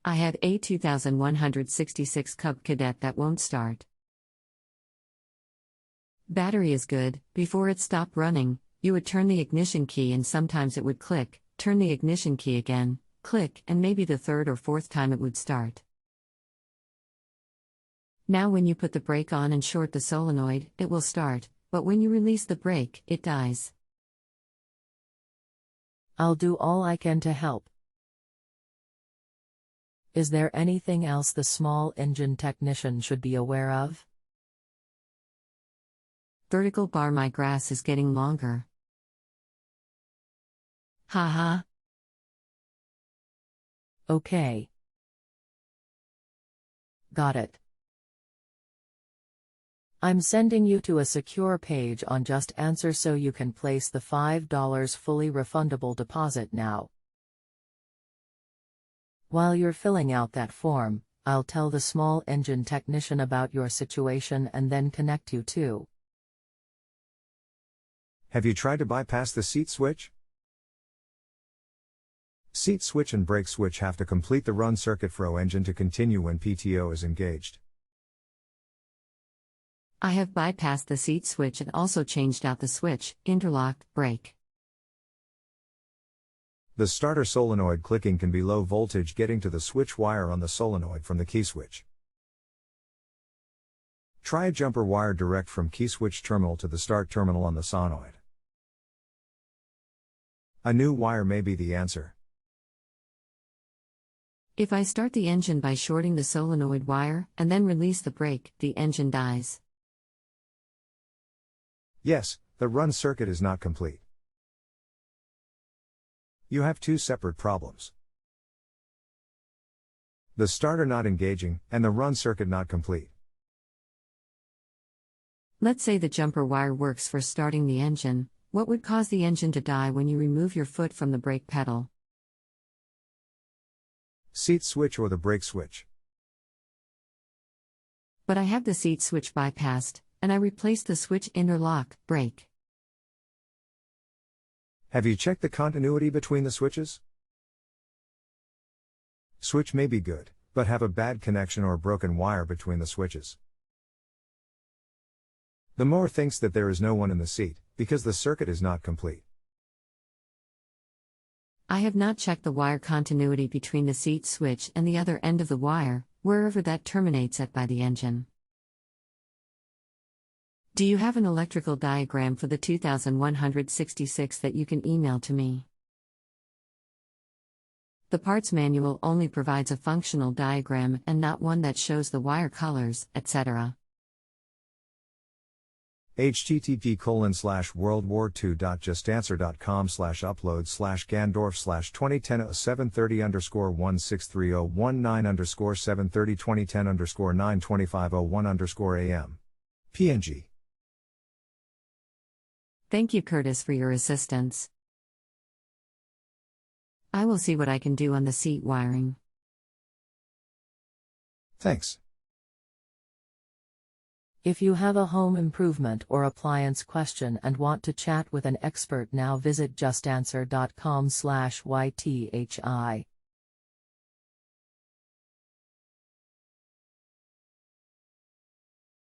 I have a 2166 CUB Cadet that won't start. Battery is good. Before it stopped running, you would turn the ignition key and sometimes it would click, turn the ignition key again, click, and maybe the third or fourth time it would start. Now when you put the brake on and short the solenoid, it will start, but when you release the brake, it dies. I'll do all I can to help. Is there anything else the small engine technician should be aware of? Vertical bar. My grass is getting longer. Haha. Okay. Got it. I'm sending you to a secure page on JustAnswer so you can place the $5 fully refundable deposit now. While you're filling out that form, I'll tell the small engine technician about your situation and then connect you to. Have you tried to bypass the seat switch? Seat switch and brake switch have to complete the run circuit for engine to continue when PTO is engaged. I have bypassed the seat switch and also changed out the switch, interlocked, brake. The starter solenoid clicking can be low voltage getting to the switch wire on the solenoid from the key switch. Try a jumper wire direct from key switch terminal to the start terminal on the solenoid. A new wire may be the answer. If I start the engine by shorting the solenoid wire and then release the brake, the engine dies. Yes, the run circuit is not complete. You have two separate problems. The starter not engaging, and the run circuit not complete. Let's say the jumper wire works for starting the engine. What would cause the engine to die when you remove your foot from the brake pedal? Seat switch or the brake switch. But I have the seat switch bypassed, and I replaced the switch interlock, brake. Have you checked the continuity between the switches? Switch may be good, but have a bad connection or broken wire between the switches. The mower thinks that there is no one in the seat, because the circuit is not complete. I have not checked the wire continuity between the seat switch and the other end of the wire, wherever that terminates at by the engine. Do you have an electrical diagram for the 2166 that you can email to me? The parts manual only provides a functional diagram and not one that shows the wire colors, etc. http://worldwar2.justAnswer.com/Gandorf/2010-0730_16301_7302010-92501_AM. PNG. Thank you, Curtis, for your assistance. I will see what I can do on the seat wiring. Thanks. If you have a home improvement or appliance question and want to chat with an expert now, visit justanswer.com/YTHI.